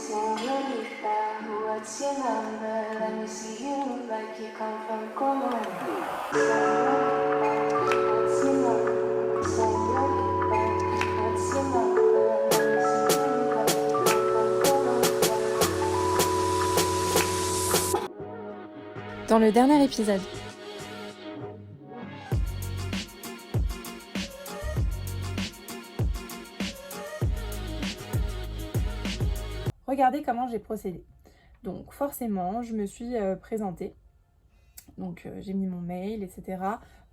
Señorita, what's your number? Let me see you like you come from Colombia. Señorita, what's your number? Señorita, what's your number? Let me see you like you come from Colombia. Dans le dernier épisode. Regardez comment j'ai procédé. Donc forcément, je me suis présentée. Donc j'ai mis mon mail, etc.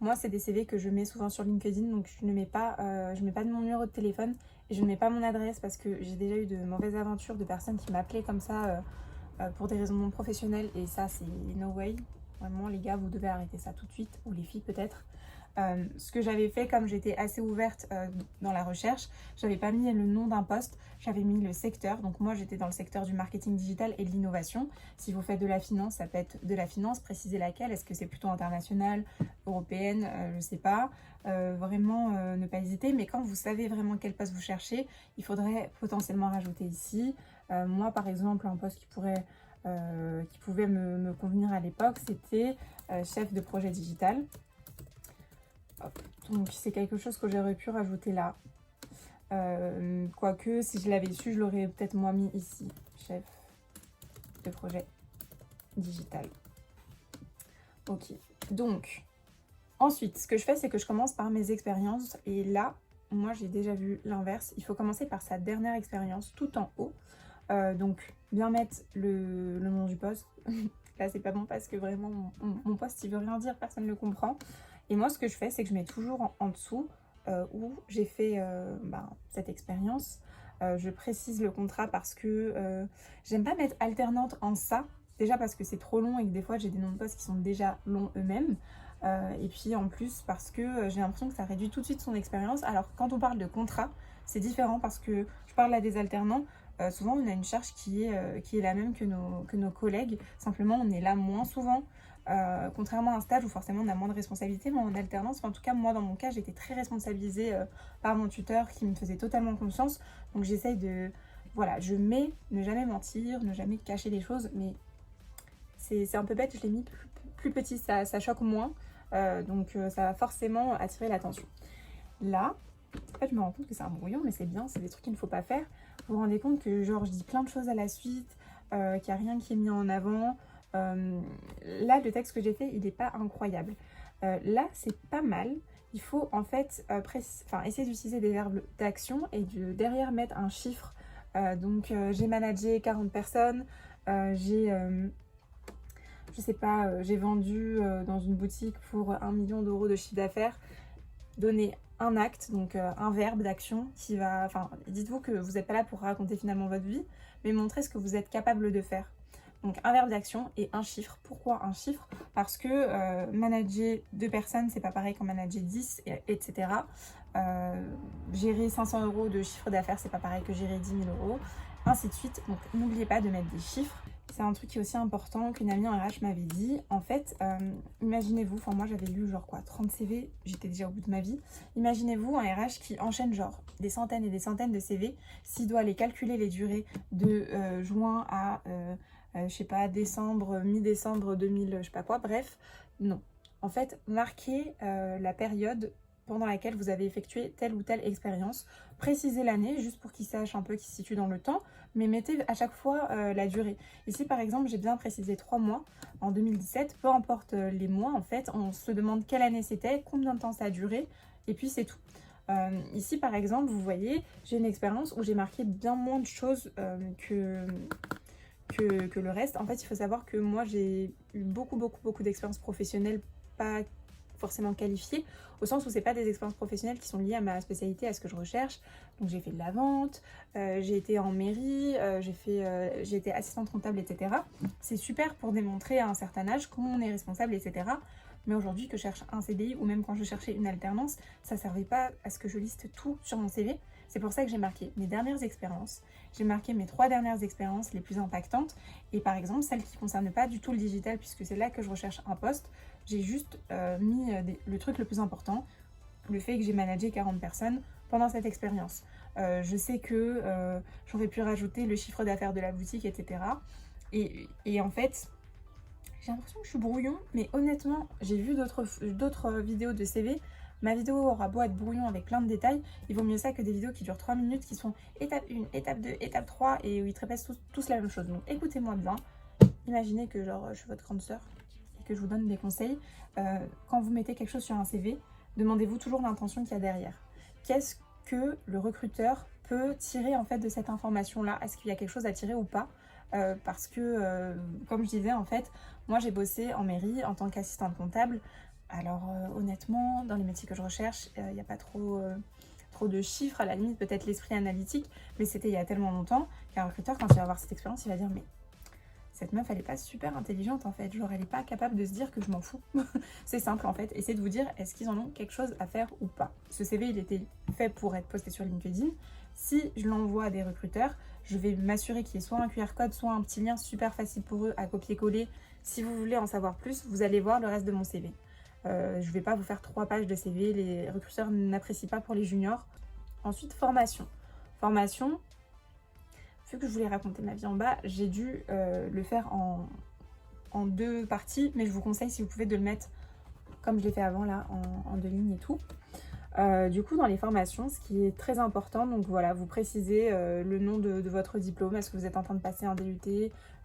Moi, c'est des CV que je mets souvent sur LinkedIn, donc je ne mets pas de mon numéro de téléphone et je ne mets pas mon adresse parce que j'ai déjà eu de mauvaises aventures de personnes qui m'appelaient comme ça pour des raisons non professionnelles et ça, c'est no way. Vraiment, les gars, vous devez arrêter ça tout de suite, ou les filles peut-être. Ce que j'avais fait, comme j'étais assez ouverte dans la recherche, j'avais pas mis le nom d'un poste, j'avais mis le secteur. Donc moi j'étais dans le secteur du marketing digital et de l'innovation. Si vous faites de la finance, ça peut être de la finance, précisez laquelle. Est-ce que c'est plutôt international, européenne, je sais pas. Vraiment ne pas hésiter, mais quand vous savez vraiment quel poste vous cherchez, il faudrait potentiellement rajouter ici. Moi par exemple, un poste qui pouvait me convenir à l'époque, c'était chef de projet digital. Hop. Donc c'est quelque chose que j'aurais pu rajouter là. Quoique si je l'avais su, je l'aurais peut-être moins mis ici. Chef de projet digital. Ok. Donc ensuite, ce que je fais, c'est que je commence par mes expériences. Et là, moi j'ai déjà vu l'inverse. Il faut commencer par sa dernière expérience tout en haut. Donc bien mettre le nom du poste. Là c'est pas bon parce que vraiment mon poste il veut rien dire, personne ne le comprend. Et moi ce que je fais, c'est que je mets toujours en dessous où j'ai fait cette expérience. Je précise le contrat parce que j'aime pas mettre alternante en ça. Déjà parce que c'est trop long et que des fois j'ai des noms de postes qui sont déjà longs eux-mêmes. Et puis en plus parce que j'ai l'impression que ça réduit tout de suite son expérience. Alors quand on parle de contrat, c'est différent parce que je parle à des alternants. Souvent on a une charge qui est la même que nos collègues, simplement on est là moins souvent, contrairement à un stage où forcément on a moins de responsabilités, mais en alternance, en tout cas moi dans mon cas j'étais très responsabilisée par mon tuteur qui me faisait totalement confiance, donc j'essaye de, voilà, je mets ne jamais mentir, ne jamais cacher les choses, mais c'est un peu bête, je l'ai mis plus petit, ça choque moins, donc ça va forcément attirer l'attention. Là, en fait, je me rends compte que c'est un brouillon, mais c'est bien, c'est des trucs qu'il ne faut pas faire. Vous vous rendez compte que genre je dis plein de choses à la suite, qu'il n'y a rien qui est mis en avant. Là, le texte que j'ai fait, il n'est pas incroyable. Là, c'est pas mal. Il faut en fait essayer d'utiliser des verbes d'action et derrière mettre un chiffre. Donc, j'ai managé 40 personnes, je sais pas, j'ai vendu dans une boutique pour 1 million d'euros de chiffre d'affaires. Donner un acte, donc un verbe d'action qui va... Enfin, dites-vous que vous n'êtes pas là pour raconter finalement votre vie, mais montrer ce que vous êtes capable de faire. Donc un verbe d'action et un chiffre. Pourquoi un chiffre? Parce que manager 2 personnes, c'est pas pareil qu'en manager 10, etc. Gérer 500 euros de chiffre d'affaires, c'est pas pareil que gérer 10 000 euros, ainsi de suite. Donc n'oubliez pas de mettre des chiffres. C'est un truc qui est aussi important qu'une amie en RH m'avait dit. En fait, imaginez-vous, enfin moi j'avais lu genre quoi, 30 CV, j'étais déjà au bout de ma vie. Imaginez-vous un RH qui enchaîne genre des centaines et des centaines de CV, s'il doit aller calculer les durées de juin à, je sais pas, décembre, mi-décembre 2000, je sais pas quoi, bref, non. En fait, marquez la période pendant laquelle vous avez effectué telle ou telle expérience. Précisez l'année, juste pour qu'ils sachent un peu qu'ils se situent dans le temps, mais mettez à chaque fois la durée. Ici, par exemple, j'ai bien précisé 3 mois en 2017. Peu importe les mois, en fait, on se demande quelle année c'était, combien de temps ça a duré, et puis c'est tout. Ici, par exemple, vous voyez, j'ai une expérience où j'ai marqué bien moins de choses que le reste. En fait, il faut savoir que moi, j'ai eu beaucoup d'expériences professionnelles pas forcément qualifiées, au sens où c'est pas des expériences professionnelles qui sont liées à ma spécialité, à ce que je recherche. Donc j'ai fait de la vente, j'ai été en mairie, j'ai été assistante comptable, etc. C'est super pour démontrer à un certain âge comment on est responsable, etc. Mais aujourd'hui que je cherche un CDI ou même quand je cherchais une alternance, ça servait pas à ce que je liste tout sur mon CV. C'est pour ça que j'ai marqué mes dernières expériences, j'ai marqué mes 3 dernières expériences les plus impactantes et par exemple celles qui ne concernent pas du tout le digital puisque c'est là que je recherche un poste, j'ai juste mis le truc le plus important, le fait que j'ai managé 40 personnes pendant cette expérience. je sais que j'aurais pu rajouter le chiffre d'affaires de la boutique, etc. Et en fait, j'ai l'impression que je suis brouillon, mais honnêtement, j'ai vu d'autres vidéos de CV. Ma vidéo aura beau être brouillon avec plein de détails, il vaut mieux ça que des vidéos qui durent 3 minutes, qui sont étape 1, étape 2, étape 3, et où ils te répètent tous la même chose. Donc écoutez-moi bien, imaginez que genre je suis votre grande sœur et que je vous donne des conseils. Quand vous mettez quelque chose sur un CV, demandez-vous toujours l'intention qu'il y a derrière. Qu'est-ce que le recruteur peut tirer en fait de cette information-là? Est-ce qu'il y a quelque chose à tirer ou pas? Parce que, comme je disais, en fait, moi j'ai bossé en mairie en tant qu'assistante comptable. Alors honnêtement, dans les métiers que je recherche, il n'y a pas trop de chiffres, à la limite peut-être l'esprit analytique, mais c'était il y a tellement longtemps qu'un recruteur, quand il va avoir cette expérience, il va dire mais cette meuf elle est pas super intelligente en fait, genre elle est pas capable de se dire que je m'en fous. C'est simple en fait, essayez de vous dire est-ce qu'ils en ont quelque chose à faire ou pas. Ce CV il était fait pour être posté sur LinkedIn. Si je l'envoie à des recruteurs, je vais m'assurer qu'il y ait soit un QR code, soit un petit lien super facile pour eux à copier-coller. Si vous voulez en savoir plus, vous allez voir le reste de mon CV. Je ne vais pas vous faire 3 pages de CV, les recruteurs n'apprécient pas pour les juniors. Ensuite, formation. Formation, vu que je voulais raconter ma vie en bas, j'ai dû le faire en 2 parties, mais je vous conseille, si vous pouvez, de le mettre comme je l'ai fait avant, là, en 2 lignes et tout. Du coup, dans les formations, ce qui est très important, donc voilà, vous précisez le nom de votre diplôme, est-ce que vous êtes en train de passer un DUT,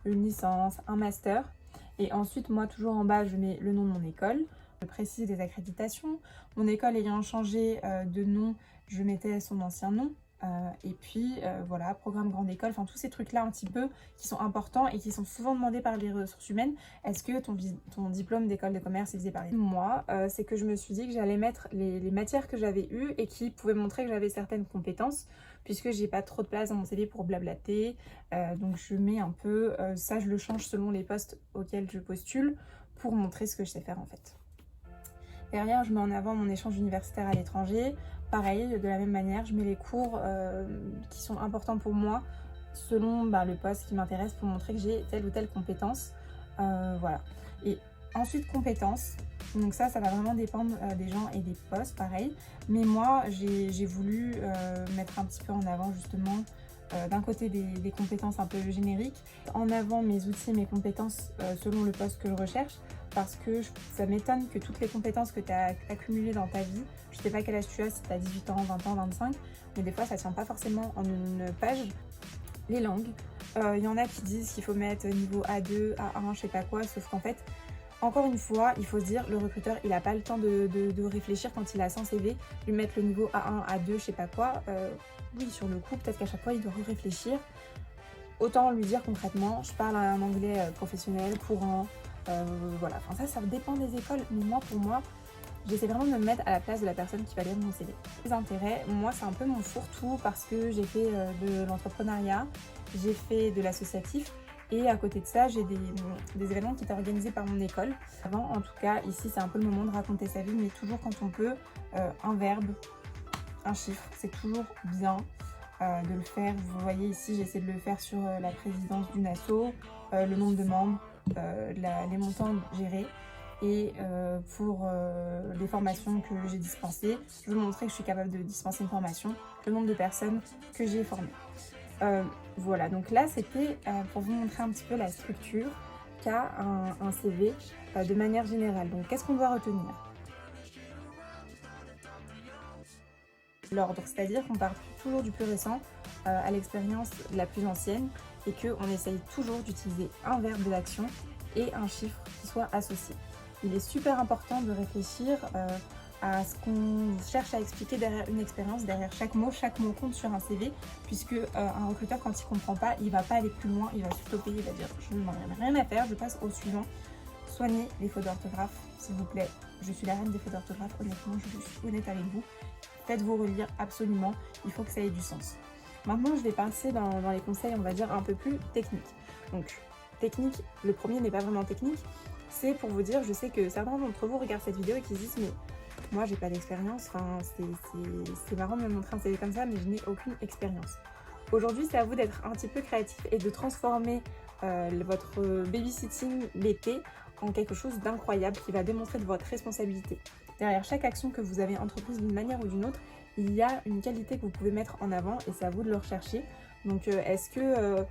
une licence, un master. Et ensuite, moi, toujours en bas, je mets le nom de mon école. Je précise les accréditations. Mon école ayant changé de nom, je mettais son ancien nom. Et puis voilà, programme grande école, enfin tous ces trucs-là un petit peu qui sont importants et qui sont souvent demandés par les ressources humaines. Est-ce que ton diplôme d'école de commerce est visé par les... Moi, c'est que je me suis dit que j'allais mettre les matières que j'avais eues et qui pouvaient montrer que j'avais certaines compétences, puisque j'ai pas trop de place dans mon CV pour blablater. Donc je mets un peu, ça je le change selon les postes auxquels je postule pour montrer ce que je sais faire en fait. Derrière, je mets en avant mon échange universitaire à l'étranger. Pareil, de la même manière, je mets les cours qui sont importants pour moi selon le poste qui m'intéresse pour montrer que j'ai telle ou telle compétence. Voilà. Et ensuite, compétences. Donc ça va vraiment dépendre des gens et des postes, pareil. Mais moi, j'ai voulu mettre un petit peu en avant justement d'un côté des compétences un peu génériques, en avant mes outils, mes compétences selon le poste que je recherche, parce que ça m'étonne que toutes les compétences que tu as accumulées dans ta vie, je sais pas quel âge tu as, si tu as 18 ans, 20 ans, 25, mais des fois ça tient pas forcément en une page. Les langues, y en a qui disent qu'il faut mettre niveau A2, A1, je sais pas quoi, sauf qu'en fait, encore une fois, il faut se dire, le recruteur, il n'a pas le temps de réfléchir quand il a 100 CV, lui mettre le niveau A1, A2, je sais pas quoi. Oui, sur le coup, peut-être qu'à chaque fois, il doit réfléchir. Autant lui dire concrètement, je parle un anglais professionnel, courant, voilà. Enfin, ça dépend des écoles, mais moi, pour moi, j'essaie vraiment de me mettre à la place de la personne qui va lire mon CV. Les intérêts, moi, c'est un peu mon fourre-tout parce que j'ai fait de l'entrepreneuriat, j'ai fait de l'associatif. Et à côté de ça, j'ai des événements qui étaient organisés par mon école. Avant, en tout cas, ici, c'est un peu le moment de raconter sa vie, mais toujours quand on peut, un verbe, un chiffre, c'est toujours bien de le faire. Vous voyez ici, j'essaie de le faire sur la présidence d'une asso, le nombre de membres, les montants gérés. Et pour les formations que j'ai dispensées, je veux montrer que je suis capable de dispenser une formation, le nombre de personnes que j'ai formées. Voilà, donc là c'était pour vous montrer un petit peu la structure qu'a un CV de manière générale. Donc qu'est-ce qu'on doit retenir? L'ordre, c'est-à-dire qu'on part toujours du plus récent à l'expérience la plus ancienne et qu'on essaye toujours d'utiliser un verbe de l'action et un chiffre qui soit associé. Il est super important de réfléchir à ce qu'on cherche à expliquer derrière une expérience, derrière chaque mot compte sur un CV, puisque un recruteur, quand il ne comprend pas, il ne va pas aller plus loin, il va stopper, il va dire je n'en ai rien à faire, je passe au suivant. Soignez les fautes d'orthographe, s'il vous plaît. Je suis la reine des fautes d'orthographe, honnêtement, je suis honnête avec vous. Faites-vous relire absolument, il faut que ça ait du sens. Maintenant, je vais passer dans les conseils, on va dire, un peu plus techniques. Donc, technique, le premier n'est pas vraiment technique, c'est pour vous dire, je sais que certains d'entre vous regardent cette vidéo et qui se disent mais moi j'ai pas d'expérience, enfin c'est marrant de me montrer un CV comme ça mais je n'ai aucune expérience. Aujourd'hui c'est à vous d'être un petit peu créatif et de transformer votre babysitting l'été en quelque chose d'incroyable qui va démontrer de votre responsabilité. Derrière chaque action que vous avez entreprise d'une manière ou d'une autre, il y a une qualité que vous pouvez mettre en avant et c'est à vous de le rechercher. Donc est-ce que,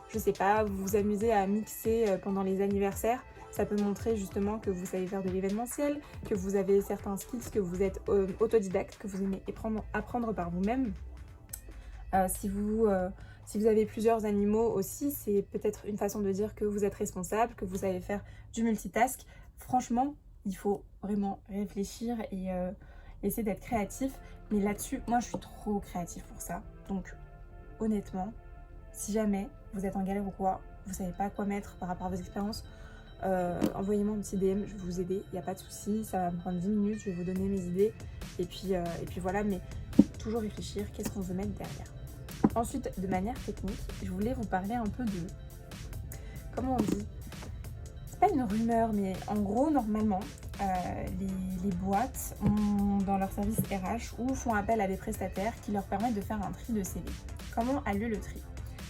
je sais pas, vous vous amusez à mixer pendant les anniversaires? Ça peut montrer justement que vous savez faire de l'événementiel, que vous avez certains skills, que vous êtes autodidacte, que vous aimez apprendre par vous-même. Si vous avez plusieurs animaux aussi, c'est peut-être une façon de dire que vous êtes responsable, que vous savez faire du multitask. Franchement, il faut vraiment réfléchir et essayer d'être créatif. Mais là-dessus, moi je suis trop créative pour ça. Donc honnêtement, si jamais vous êtes en galère ou quoi, vous savez pas quoi mettre par rapport à vos expériences, envoyez-moi un petit DM, je vais vous aider, il n'y a pas de souci, ça va me prendre 10 minutes, je vais vous donner mes idées et puis voilà, mais toujours réfléchir, qu'est-ce qu'on veut mettre derrière. Ensuite, de manière technique, je voulais vous parler un peu de, comment on dit, c'est pas une rumeur, mais en gros, normalement, les boîtes ont dans leur service RH ou font appel à des prestataires qui leur permettent de faire un tri de CV. Comment a lieu le tri?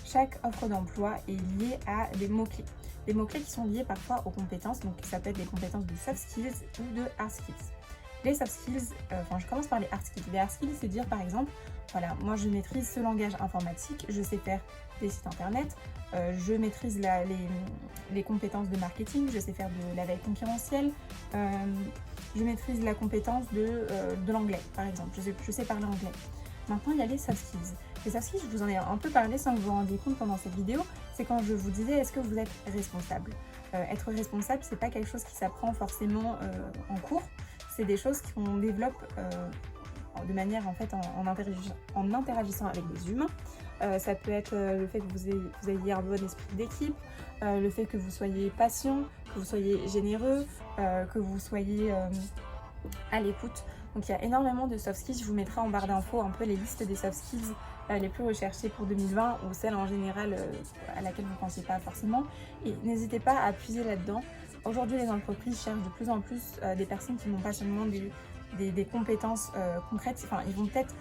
Chaque offre d'emploi est liée à des mots-clés. Des mots-clés qui sont liés parfois aux compétences, donc ça peut être des compétences de soft skills ou de hard skills. Les soft skills, je commence par les hard skills. Les hard skills, c'est dire par exemple, voilà, moi je maîtrise ce langage informatique, je sais faire des sites internet, je maîtrise les compétences de marketing, je sais faire de la veille concurrentielle, je maîtrise la compétence de l'anglais par exemple, je sais parler anglais. Maintenant, il y a les soft skills. Les soft skills, je vous en ai un peu parlé sans que vous vous rendiez compte pendant cette vidéo, c'est quand je vous disais est-ce que vous êtes responsable. Être responsable, c'est pas quelque chose qui s'apprend forcément en cours, c'est des choses qu'on développe de manière en fait en interagissant avec des humains. Ça peut être le fait que vous ayez un bon esprit d'équipe, le fait que vous soyez patient, que vous soyez généreux, que vous soyez à l'écoute. Donc il y a énormément de soft skills, je vous mettrai en barre d'infos un peu les listes des soft skills les plus recherchées pour 2020 ou celles en général à laquelle vous ne pensiez pas forcément. Et n'hésitez pas à puiser là-dedans. Aujourd'hui, les entreprises cherchent de plus en plus des personnes qui n'ont pas seulement des compétences concrètes. Enfin, ils vont peut-être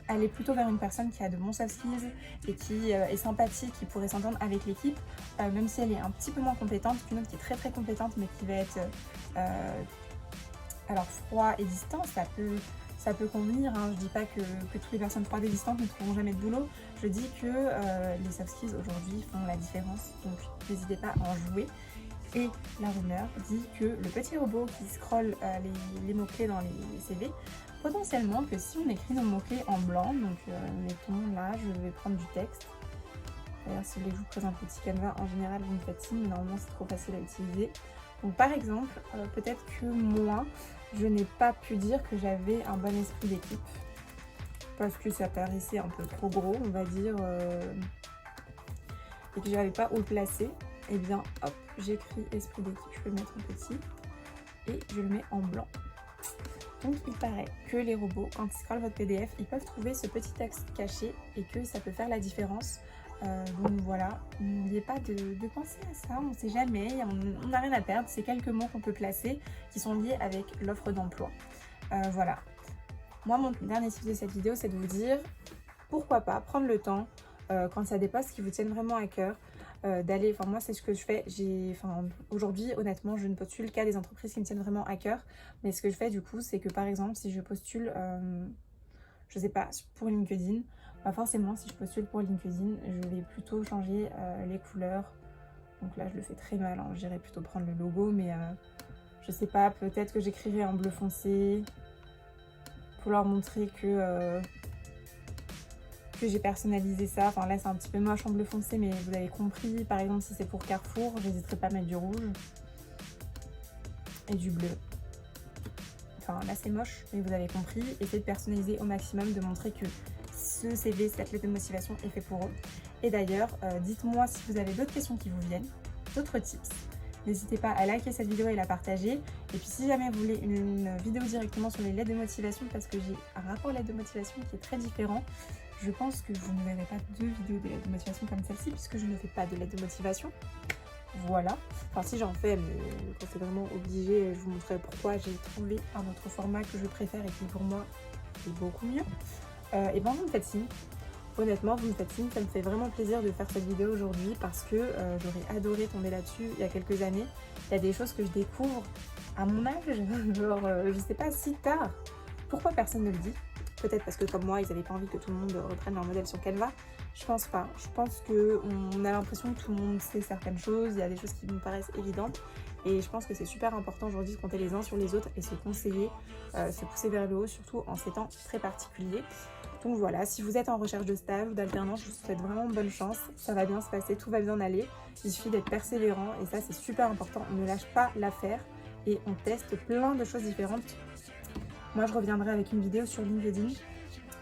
aller plutôt vers une personne qui a de bons soft skills et qui est sympathique, qui pourrait s'entendre avec l'équipe, même si elle est un petit peu moins compétente qu'une autre qui est très très compétente mais qui va être alors froid et distant. Ça peut convenir, hein. Je dis pas que toutes les personnes froides et distantes ne trouveront jamais de boulot. Je dis que les soft skills aujourd'hui font la différence, donc n'hésitez pas à en jouer. Et la rumeur dit que le petit robot qui scrolle les mots-clés dans les CV, potentiellement que si on écrit nos mots-clés en blanc, donc mettons là, je vais prendre du texte. D'ailleurs, si vous voulez que je vous présente un petit canevas, en général vous me faites signe, mais normalement c'est trop facile à utiliser. Donc par exemple, peut-être que moi, je n'ai pas pu dire que j'avais un bon esprit d'équipe parce que ça paraissait un peu trop gros, on va dire, et que je n'avais pas où le placer. Et bien, hop, j'écris esprit d'équipe, je peux le mettre en petit et je le mets en blanc. Donc il paraît que les robots, quand ils scrollent votre PDF, ils peuvent trouver ce petit texte caché et que ça peut faire la différence. Donc voilà, n'oubliez pas de penser à ça, on ne sait jamais, on n'a rien à perdre, c'est quelques mots qu'on peut placer qui sont liés avec l'offre d'emploi. Voilà, moi mon dernier tip de cette vidéo c'est de vous dire pourquoi pas prendre le temps quand il y a des postes qui vous tiennent vraiment à cœur d'aller, enfin moi c'est ce que je fais, aujourd'hui honnêtement je ne postule qu'à des entreprises qui me tiennent vraiment à cœur, mais ce que je fais du coup c'est que par exemple si je postule, je sais pas, pour LinkedIn, bah forcément si je postule pour LinkedIn je vais plutôt changer les couleurs, donc là je le fais très mal, hein. J'irais plutôt prendre le logo, mais je sais pas, peut-être que j'écrirai en bleu foncé pour leur montrer que j'ai personnalisé ça. Enfin là c'est un petit peu moche en bleu foncé, mais vous avez compris. Par exemple si c'est pour Carrefour, j'hésiterai pas à mettre du rouge et du bleu. Enfin là c'est moche, mais vous avez compris. Essayez de personnaliser au maximum, de montrer que ce CV, cette lettre de motivation est fait pour eux. Et d'ailleurs, dites-moi si vous avez d'autres questions qui vous viennent, d'autres tips. N'hésitez pas à liker cette vidéo et la partager. Et puis si jamais vous voulez une vidéo directement sur les lettres de motivation, parce que j'ai un rapport lettres de motivation qui est très différent, je pense que vous ne verrez pas deux vidéos de lettres de motivation comme celle-ci, puisque je ne fais pas de lettres de motivation. Voilà. Enfin si j'en fais, mais quand c'est vraiment obligé, je vous montrerai pourquoi j'ai trouvé un autre format que je préfère et qui pour moi est beaucoup mieux. Et ben vous me faites signe. Honnêtement, vous me faites signe, ça me fait vraiment plaisir de faire cette vidéo aujourd'hui parce que j'aurais adoré tomber là-dessus il y a quelques années. Il y a des choses que je découvre à mon âge, genre je sais pas, si tard. Pourquoi personne ne le dit? peut-être parce que comme moi, ils n'avaient pas envie que tout le monde reprenne leur modèle sur Canva. Je pense pas. Je pense qu'on a l'impression que tout le monde sait certaines choses, il y a des choses qui nous paraissent évidentes. Et je pense que c'est super important aujourd'hui de compter les uns sur les autres et se conseiller, se pousser vers le haut, surtout en ces temps très particuliers. Donc voilà, si vous êtes en recherche de stage ou d'alternance, je vous souhaite vraiment bonne chance. Ça va bien se passer, tout va bien aller. Il suffit d'être persévérant et ça c'est super important. On ne lâche pas l'affaire et on teste plein de choses différentes. Moi je reviendrai avec une vidéo sur LinkedIn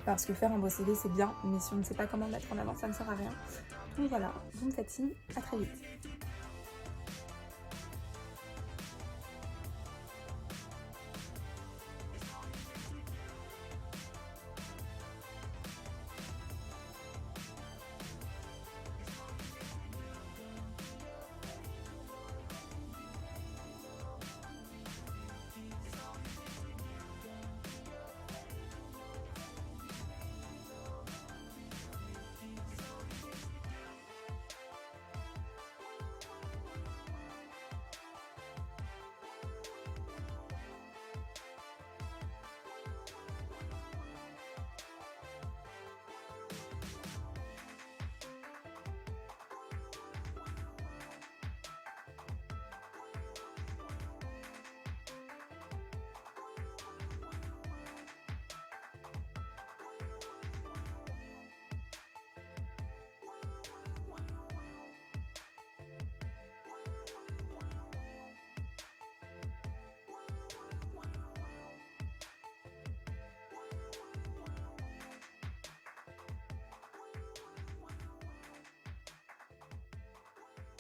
parce que faire un beau CV c'est bien, mais si on ne sait pas comment le mettre en avant, ça ne sert à rien. Donc voilà, vous me faites signe, à très vite.